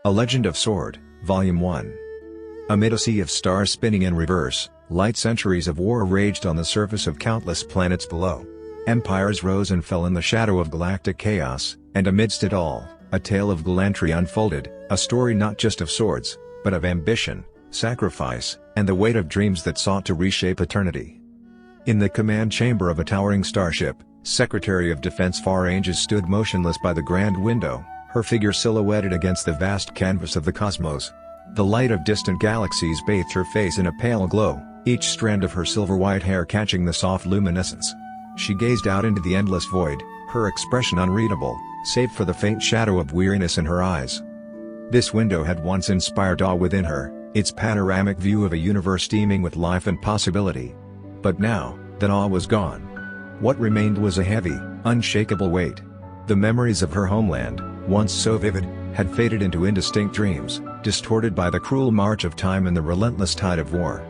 A Legend of Sword, Volume 1. Amid a sea of stars spinning in reverse, light centuries of war raged on the surface of countless planets below. Empires rose and fell in the shadow of galactic chaos, and amidst it all, a tale of gallantry unfolded, a story not just of swords, but of ambition, sacrifice, and the weight of dreams that sought to reshape eternity. In the command chamber of a towering starship, Secretary of Defense Enriches stood motionless by the grand window, her figure silhouetted against the vast canvas of the cosmos. The light of distant galaxies bathed her face in a pale glow, each strand of her silver-white hair catching the soft luminescence. She gazed out into the endless void, her expression unreadable, save for the faint shadow of weariness in her eyes. This window had once inspired awe within her, its panoramic view of a universe teeming with life and possibility. But now, that awe was gone. What remained was a heavy, unshakable weight. The memories of her homeland, once so vivid, had faded into indistinct dreams, distorted by the cruel march of time and the relentless tide of war.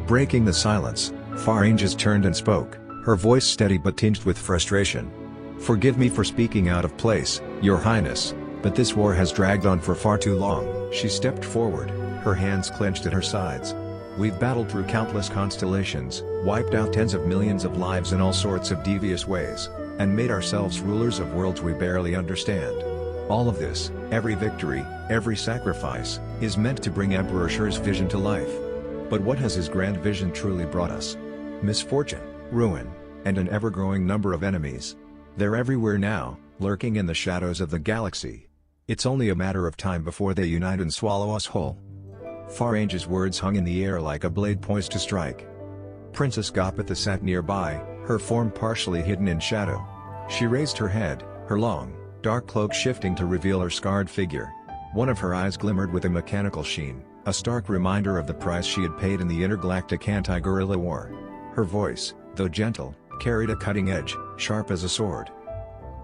Breaking the silence, Enriches turned and spoke, her voice steady but tinged with frustration. "Forgive me for speaking out of place, Your Highness, but this war has dragged on for far too long." She stepped forward, her hands clenched at her sides. "We've battled through countless constellations, wiped out tens of millions of lives in all sorts of devious ways, and made ourselves rulers of worlds we barely understand. All of this, every victory, every sacrifice, is meant to bring Emperor Shi's vision to life. But what has his grand vision truly brought us? Misfortune, ruin, and an ever-growing number of enemies. They're everywhere now, lurking in the shadows of the galaxy. It's only a matter of time before they unite and swallow us whole." Enriches' words hung in the air like a blade poised to strike. Princess Gopatha sat nearby, her form partially hidden in shadow. She raised her head, her long, dark cloak shifting to reveal her scarred figure. One of her eyes glimmered with a mechanical sheen, a stark reminder of the price she had paid in the intergalactic anti-guerrilla war. Her voice, though gentle, carried a cutting edge, sharp as a sword.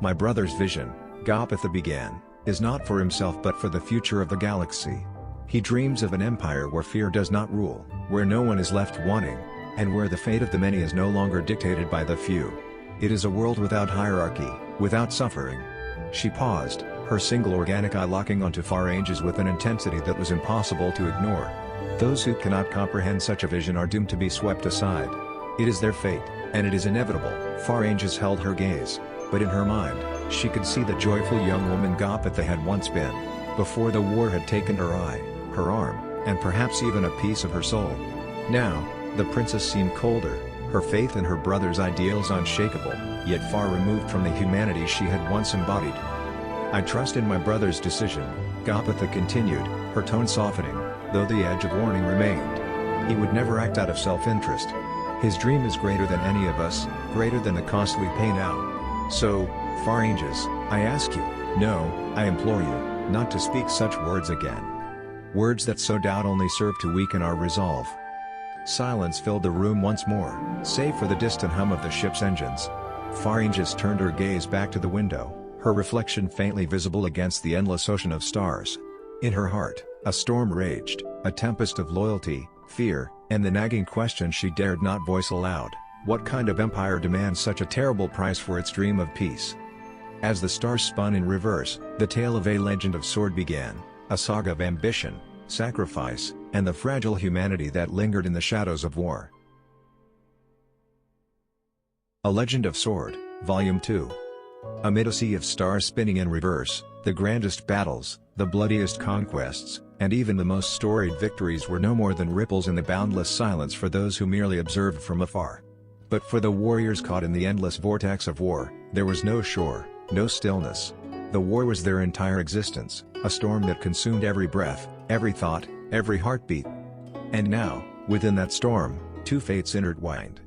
"My brother's vision," Gopatha began, "is not for himself but for the future of the galaxy. He dreams of an empire where fear does not rule, where no one is left wanting, and where the fate of the many is no longer dictated by the few. It is a world without hierarchy, without suffering." She paused, her single organic eye locking onto Enriches with an intensity that was impossible to ignore. Those who cannot comprehend such a vision are doomed to be swept aside. It is their fate, and it is inevitable. Enriches held her gaze, but in her mind, she could see the joyful young woman Gopatha had once been, before the war had taken her eye, her arm, and perhaps even a piece of her soul. Now, the princess seemed colder, her faith in her brother's ideals unshakable, yet far removed from the humanity she had once embodied. "I trust in my brother's decision," Gopatha continued, her tone softening, though the edge of warning remained. "He would never act out of self-interest. His dream is greater than any of us, greater than the cost we pay now. So, Enriches, I ask you, no, I implore you, not to speak such words again. Words that so doubt only serve to weaken our resolve." Silence filled the room once more, save for the distant hum of the ship's engines. Enriches turned her gaze back to the window, her reflection faintly visible against the endless ocean of stars. In her heart, a storm raged, a tempest of loyalty, fear, and the nagging question she dared not voice aloud: what kind of empire demands such a terrible price for its dream of peace? As the stars spun in reverse, the tale of A Legend of Sword began, a saga of ambition, sacrifice, and the fragile humanity that lingered in the shadows of war. A Legend of Sword, Volume 2. Amid a sea of stars spinning in reverse, the grandest battles, the bloodiest conquests, and even the most storied victories were no more than ripples in the boundless silence for those who merely observed from afar. But for the warriors caught in the endless vortex of war, there was no shore, no stillness. The war was their entire existence, a storm that consumed every breath, every thought, every heartbeat. And now, within that storm, two fates intertwined.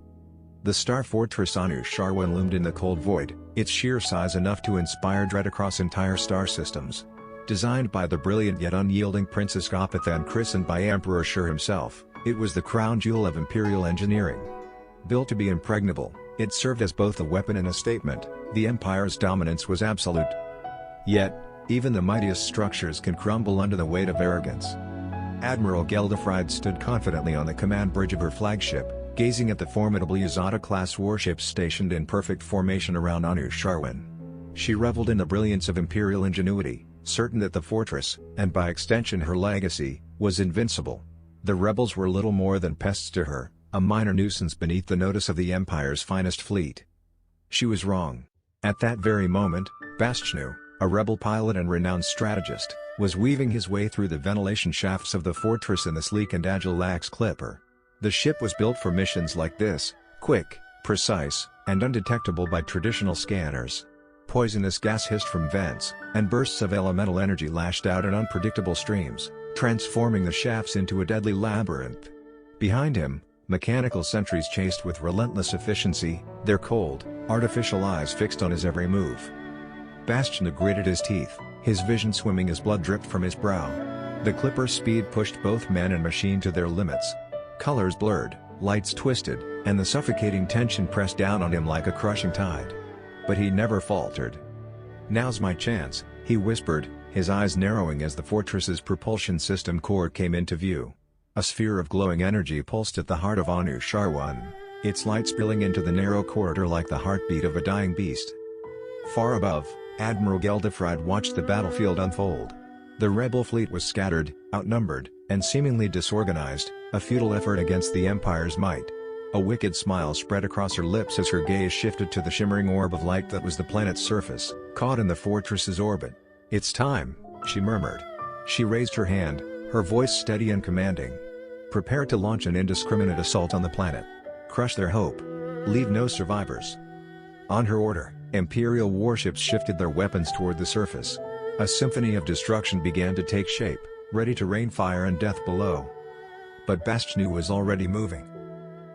The star fortress Anusharwan loomed in the cold void, its sheer size enough to inspire dread across entire star systems. Designed by the brilliant yet unyielding Princess Gopatha and christened by Emperor Shi himself, it was the crown jewel of imperial engineering. Built to be impregnable, it served as both a weapon and a statement. The Empire's dominance was absolute. Yet, even the mightiest structures can crumble under the weight of arrogance. Admiral Geldofried stood confidently on the command bridge of her flagship, gazing at the formidable Yuzata-class warships stationed in perfect formation around Anusharwan. She reveled in the brilliance of imperial ingenuity, certain that the fortress, and by extension her legacy, was invincible. The rebels were little more than pests to her, a minor nuisance beneath the notice of the Empire's finest fleet. She was wrong. At that very moment, Zhenyu, a rebel pilot and renowned strategist, was weaving his way through the ventilation shafts of the fortress in the sleek and agile Lax Clipper. The ship was built for missions like this, quick, precise, and undetectable by traditional scanners. Poisonous gas hissed from vents, and bursts of elemental energy lashed out in unpredictable streams, transforming the shafts into a deadly labyrinth. Behind him, mechanical sentries chased with relentless efficiency, their cold, artificial eyes fixed on his every move. Zhenyu gritted his teeth, his vision swimming as blood dripped from his brow. The Clipper's speed pushed both man and machine to their limits. Colors blurred, lights twisted, and the suffocating tension pressed down on him like a crushing tide. But he never faltered. "Now's my chance," he whispered, his eyes narrowing as the fortress's propulsion system core came into view. A sphere of glowing energy pulsed at the heart of Anoushar 1, its light spilling into the narrow corridor like the heartbeat of a dying beast. Far above, Admiral Geldefried watched the battlefield unfold. The rebel fleet was scattered, outnumbered, and seemingly disorganized, a futile effort against the Empire's might. A wicked smile spread across her lips as her gaze shifted to the shimmering orb of light that was the planet's surface, caught in the fortress's orbit. "It's time," she murmured. She raised her hand, her voice steady and commanding. "Prepare to launch an indiscriminate assault on the planet. Crush their hope. Leave no survivors." On her order, Imperial warships shifted their weapons toward the surface. A symphony of destruction began to take shape, ready to rain fire and death below. But Zhenyu was already moving.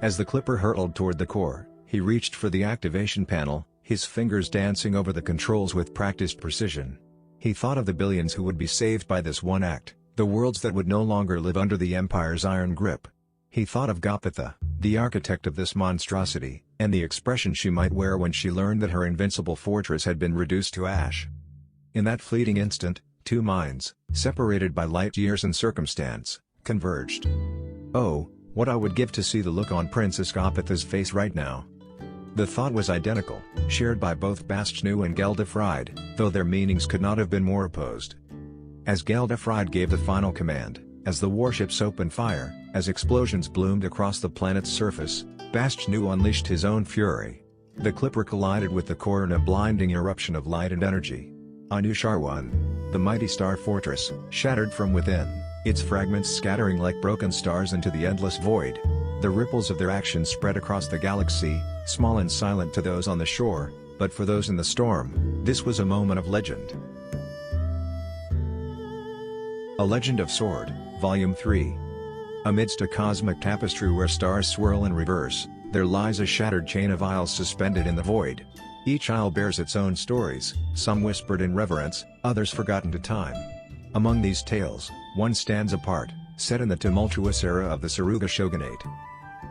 As the Clipper hurtled toward the core, he reached for the activation panel, his fingers dancing over the controls with practiced precision. He thought of the billions who would be saved by this one act, the worlds that would no longer live under the Empire's iron grip. He thought of Gopatha, the architect of this monstrosity, and the expression she might wear when she learned that her invincible fortress had been reduced to ash. In that fleeting instant, two minds, separated by light years and circumstance, converged. Oh, what I would give to see the look on Princess Gopatha's face right now. The thought was identical, shared by both Zhenyu and Geldefried, though their meanings could not have been more opposed. As Geldefried gave the final command, as the warships opened fire, as explosions bloomed across the planet's surface, Zhenyu unleashed his own fury. The Clipper collided with the core in a blinding eruption of light and energy. Anoushar 1, the mighty star fortress, shattered from within, its fragments scattering like broken stars into the endless void. The ripples of their action spread across the galaxy, small and silent to those on the shore, but for those in the storm, this was a moment of legend. A Legend of Sword, Volume 3. Amidst a cosmic tapestry where stars swirl in reverse, there lies a shattered chain of isles suspended in the void. Each isle bears its own stories, some whispered in reverence, others forgotten to time. Among these tales, one stands apart, set in the tumultuous era of the Suruga Shogunate.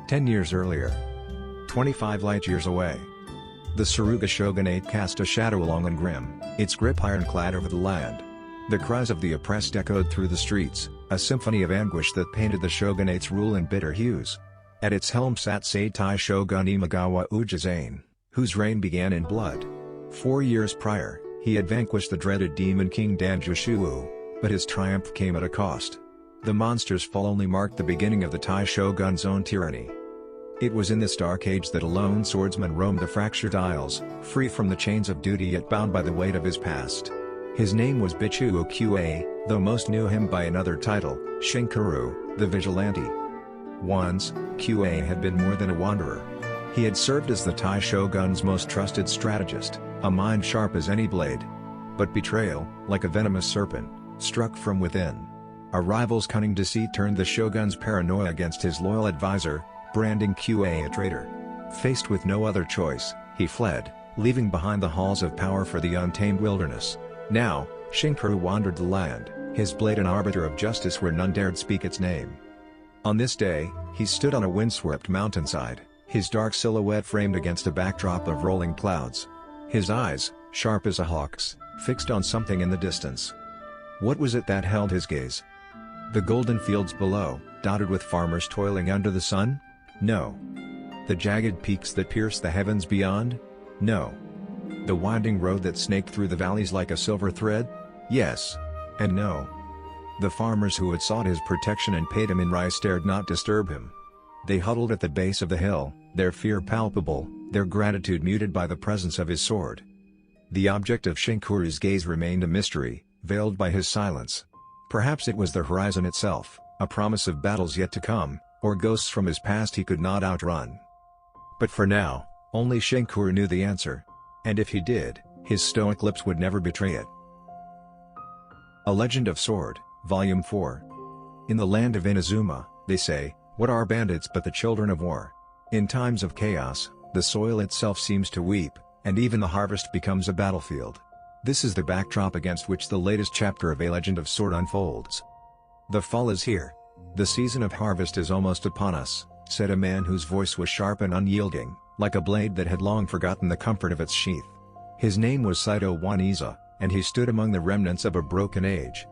10 years earlier. 25 light-years away. The Suruga Shogunate cast a shadow long and grim, its grip ironclad over the land. The cries of the oppressed echoed through the streets, a symphony of anguish that painted the shogunate's rule in bitter hues. At its helm sat Seitai Shogun Imagawa Ujizane, whose reign began in blood. 4 years prior, he had vanquished the dreaded demon king Danjushu, but his triumph came at a cost. The monster's fall only marked the beginning of the Tai Shogun's own tyranny. It was in this dark age that a lone swordsman roamed the fractured isles, free from the chains of duty yet bound by the weight of his past. His name was Bichu Qa, though most knew him by another title, xingqiu, the Vigilante. Once, Qa had been more than a wanderer. He had served as the Tai Shogun's most trusted strategist, a mind sharp as any blade. But betrayal, like a venomous serpent, struck from within. A rival's cunning deceit turned the Shogun's paranoia against his loyal advisor, branding Qa a traitor. Faced with no other choice, he fled, leaving behind the halls of power for the untamed wilderness. Now, xingqiu wandered the land, his blade an arbiter of justice where none dared speak its name. On this day, he stood on a windswept mountainside, his dark silhouette framed against a backdrop of rolling clouds. His eyes, sharp as a hawk's, fixed on something in the distance. What was it that held his gaze? The golden fields below, dotted with farmers toiling under the sun? No. The jagged peaks that pierced the heavens beyond? No. The winding road that snaked through the valleys like a silver thread? Yes. And no. The farmers who had sought his protection and paid him in rice dared not disturb him. They huddled at the base of the hill, their fear palpable, their gratitude muted by the presence of his sword. The object of xingqiu's gaze remained a mystery, veiled by his silence. Perhaps it was the horizon itself, a promise of battles yet to come, or ghosts from his past he could not outrun. But for now, only xingqiu knew the answer. And if he did, his stoic lips would never betray it. A Legend of Sword, Volume 4. In the land of Inazuma, they say, what are bandits but the children of war? In times of chaos, the soil itself seems to weep, and even the harvest becomes a battlefield. This is the backdrop against which the latest chapter of A Legend of Sword unfolds. The fall is here. The season of harvest is almost upon us, said a man whose voice was sharp and unyielding, like a blade that had long forgotten the comfort of its sheath. His name was Saito Waniza, and he stood among the remnants of a broken age.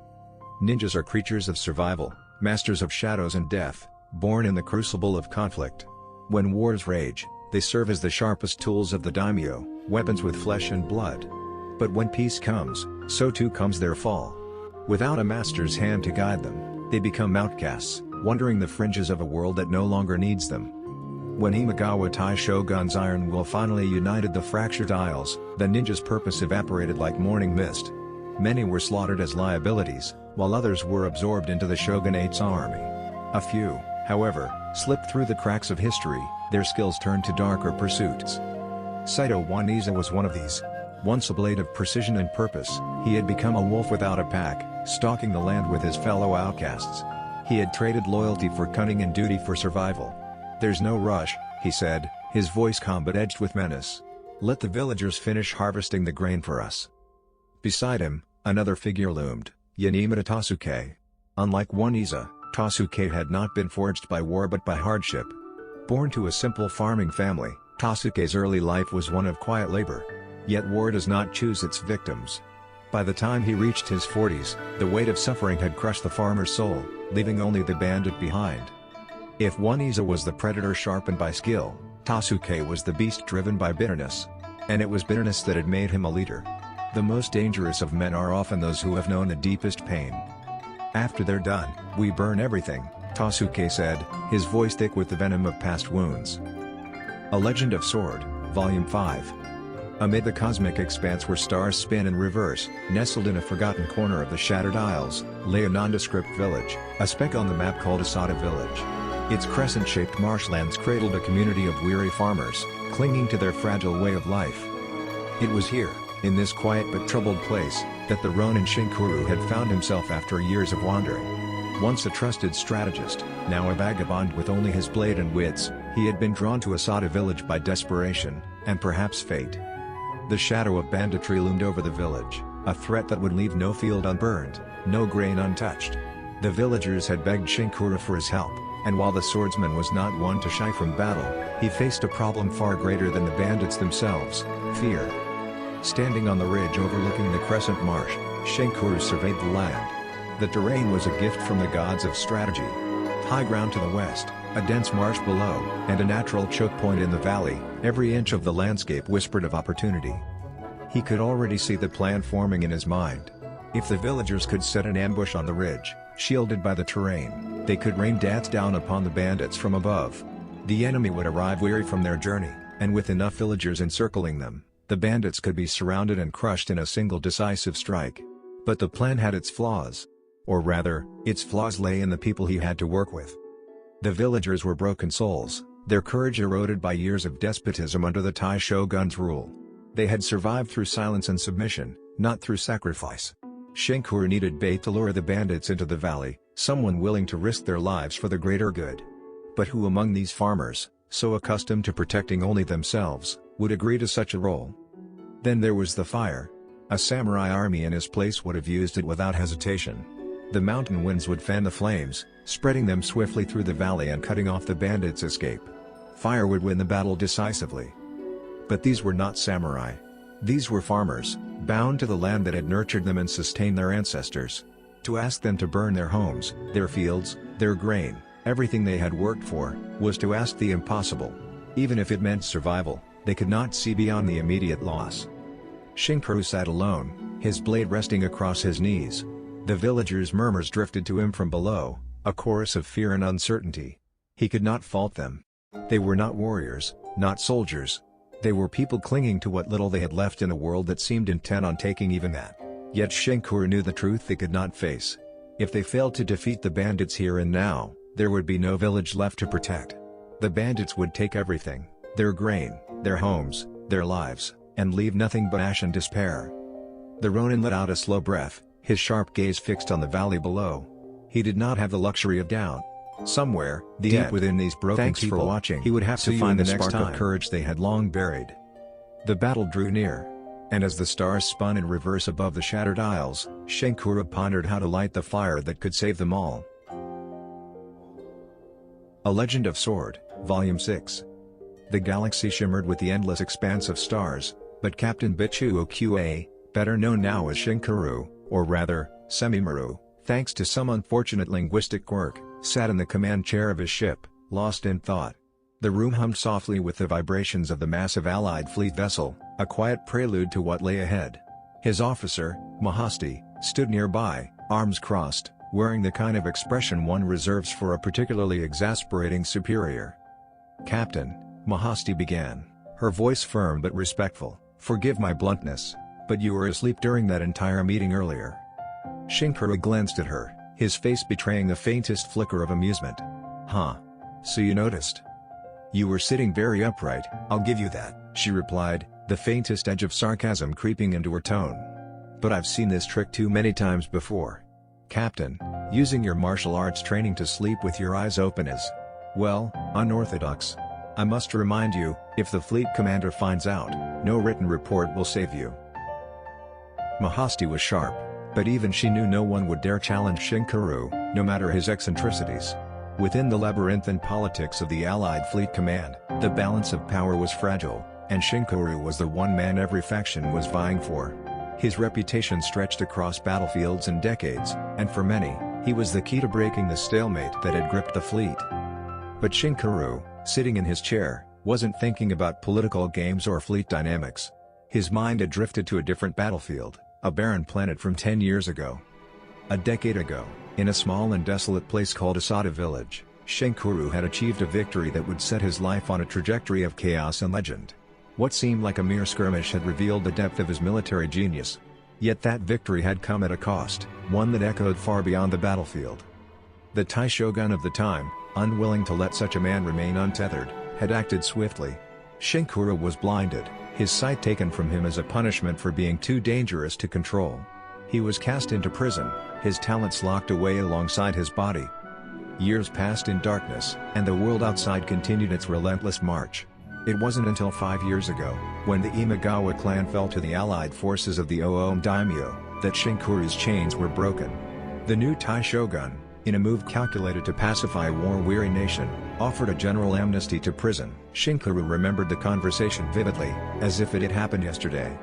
Ninjas are creatures of survival, masters of shadows and death, born in the crucible of conflict. When wars rage, they serve as the sharpest tools of the daimyo, weapons with flesh and blood. But when peace comes, so too comes their fall. Without a master's hand to guide them, they become outcasts, wandering the fringes of a world that no longer needs them. When Imagawa Tai Shogun's iron will finally united the fractured isles, the ninjas' purpose evaporated like morning mist. Many were slaughtered as liabilities, while others were absorbed into the shogunate's army. A few, however, slipped through the cracks of history, their skills turned to darker pursuits. Saito Waniza was one of these. Once a blade of precision and purpose, he had become a wolf without a pack, stalking the land with his fellow outcasts. He had traded loyalty for cunning and duty for survival. There's no rush, he said, his voice calm but edged with menace. Let the villagers finish harvesting the grain for us. Beside him, another figure loomed, Yanimata Tasuke. Unlike Waniza, Tasuke had not been forged by war but by hardship. Born to a simple farming family, Tasuke's early life was one of quiet labor. Yet war does not choose its victims. By the time he reached his 40s, the weight of suffering had crushed the farmer's soul, leaving only the bandit behind. If Waniza was the predator sharpened by skill, Tasuke was the beast driven by bitterness. And it was bitterness that had made him a leader. The most dangerous of men are often those who have known the deepest pain. After they're done, we burn everything, Tasuke said, his voice thick with the venom of past wounds. A Legend of Sword, Volume 5. Amid the cosmic expanse where stars spin in reverse, nestled in a forgotten corner of the Shattered Isles, lay a nondescript village, a speck on the map called Asada Village. Its crescent-shaped marshlands cradled a community of weary farmers, clinging to their fragile way of life. It was here, in this quiet but troubled place, that the Ronin xingqiu had found himself after years of wandering. Once a trusted strategist, now a vagabond with only his blade and wits, he had been drawn to Asada Village by desperation, and perhaps fate. The shadow of banditry loomed over the village, a threat that would leave no field unburned, no grain untouched. The villagers had begged xingqiu for his help, and while the swordsman was not one to shy from battle, he faced a problem far greater than the bandits themselves: fear. Standing on the ridge overlooking the crescent marsh, xingqiu surveyed the land. The terrain was a gift from the gods of strategy. High ground to the west, a dense marsh below, and a natural choke point in the valley, every inch of the landscape whispered of opportunity. He could already see the plan forming in his mind. If the villagers could set an ambush on the ridge, shielded by the terrain, they could rain death down upon the bandits from above. The enemy would arrive weary from their journey, and with enough villagers encircling them, the bandits could be surrounded and crushed in a single decisive strike. But the plan had its flaws. Or rather, its flaws lay in the people he had to work with. The villagers were broken souls, their courage eroded by years of despotism under the Tai shogun's rule. They had survived through silence and submission, not through sacrifice. xingqiu needed bait to lure the bandits into the valley, someone willing to risk their lives for the greater good. But who among these farmers, so accustomed to protecting only themselves, would agree to such a role? Then there was the fire. A samurai army in his place would have used it without hesitation. The mountain winds would fan the flames, spreading them swiftly through the valley and cutting off the bandits' escape. Fire would win the battle decisively. But these were not samurai. These were farmers, bound to the land that had nurtured them and sustained their ancestors. To ask them to burn their homes, their fields, their grain, everything they had worked for, was to ask the impossible. Even if it meant survival, they could not see beyond the immediate loss. xingqiu sat alone, his blade resting across his knees. The villagers' murmurs drifted to him from below, a chorus of fear and uncertainty. He could not fault them. They were not warriors, not soldiers. They were people clinging to what little they had left in a world that seemed intent on taking even that. Yet xingqiu knew the truth they could not face. If they failed to defeat the bandits here and now, there would be no village left to protect. The bandits would take everything, their grain, their homes, their lives, and leave nothing but ash and despair. The Ronin let out a slow breath, his sharp gaze fixed on the valley below. He did not have the luxury of doubt. Somewhere, deep within these broken people, he would have to find the spark of courage they had long buried. The battle drew near. And as the stars spun in reverse above the shattered isles, xingqiu pondered how to light the fire that could save them all. A Legend of Sword, Volume 6. The galaxy shimmered with the endless expanse of stars, but Captain Mihoyo, better known now as xingqiu, or rather, Semimaru, thanks to some unfortunate linguistic quirk, sat in the command chair of his ship, lost in thought. The room hummed softly with the vibrations of the massive Allied fleet vessel, a quiet prelude to what lay ahead. His officer, Mahasti, stood nearby, arms crossed, wearing the kind of expression one reserves for a particularly exasperating superior. "Captain," Mahasti began, her voice firm but respectful, "forgive my bluntness, but you were asleep during that entire meeting earlier." xingqiu glanced at her, his face betraying the faintest flicker of amusement. "Huh? So you noticed? You were sitting very upright, I'll give you that," she replied, the faintest edge of sarcasm creeping into her tone. "But I've seen this trick too many times before. Captain, using your martial arts training to sleep with your eyes open is, well, unorthodox. I must remind you, if the fleet commander finds out, no written report will save you." Mahasti was sharp, but even she knew no one would dare challenge xingqiu, no matter his eccentricities. Within the labyrinthine politics of the Allied Fleet Command, the balance of power was fragile, and xingqiu was the one man every faction was vying for. His reputation stretched across battlefields and decades, and for many, he was the key to breaking the stalemate that had gripped the fleet. But xingqiu, sitting in his chair, wasn't thinking about political games or fleet dynamics. His mind had drifted to a different battlefield, a barren planet from 10 years ago. A decade ago, in a small and desolate place called Asada Village, xingqiu had achieved a victory that would set his life on a trajectory of chaos and legend. What seemed like a mere skirmish had revealed the depth of his military genius. Yet that victory had come at a cost, one that echoed far beyond the battlefield. The Tai shogun of the time, unwilling to let such a man remain untethered, had acted swiftly. xingqiu was blinded, his sight taken from him as a punishment for being too dangerous to control. He was cast into prison, his talents locked away alongside his body. Years passed in darkness, and the world outside continued its relentless march. It wasn't until 5 years ago, when the Imagawa clan fell to the allied forces of the Oom daimyo, that xingqiu's chains were broken. The new Tai shogun, in a move calculated to pacify a war-weary nation, offered a general amnesty to prison. xingqiu remembered the conversation vividly, as if it had happened yesterday.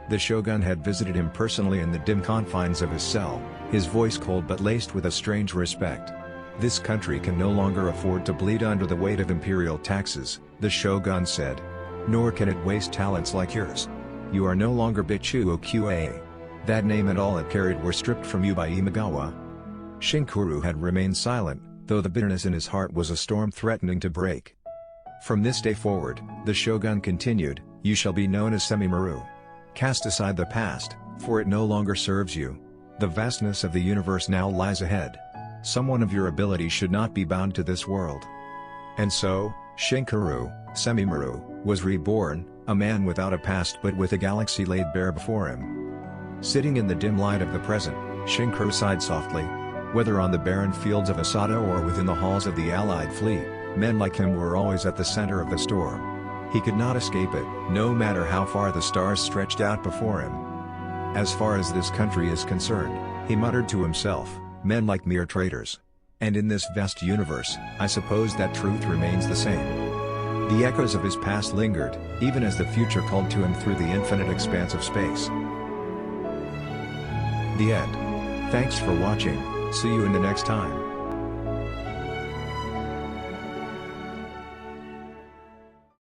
The shogun had visited him personally in the dim confines of his cell, his voice cold but laced with a strange respect. "This country can no longer afford to bleed under the weight of imperial taxes," the shogun said. "Nor can it waste talents like yours. You are no longer Mihoyo. That name and all it carried were stripped from you by Imagawa." xingqiu had remained silent, though the bitterness in his heart was a storm threatening to break. "From this day forward," the shogun continued, "you shall be known as Semimaru. Cast aside the past, for it no longer serves you. The vastness of the universe now lies ahead. Someone of your ability should not be bound to this world." And so, xingqiu, Semimaru, was reborn, a man without a past but with a galaxy laid bare before him. Sitting in the dim light of the present, xingqiu sighed softly. Whether on the barren fields of Asada or within the halls of the Allied fleet, men like him were always at the center of the storm. He could not escape it, no matter how far the stars stretched out before him. "As far as this country is concerned," he muttered to himself, "men like mere traitors. And in this vast universe, I suppose that truth remains the same." The echoes of his past lingered, even as the future called to him through the infinite expanse of space. The end. Thanks for watching, see you in the next time.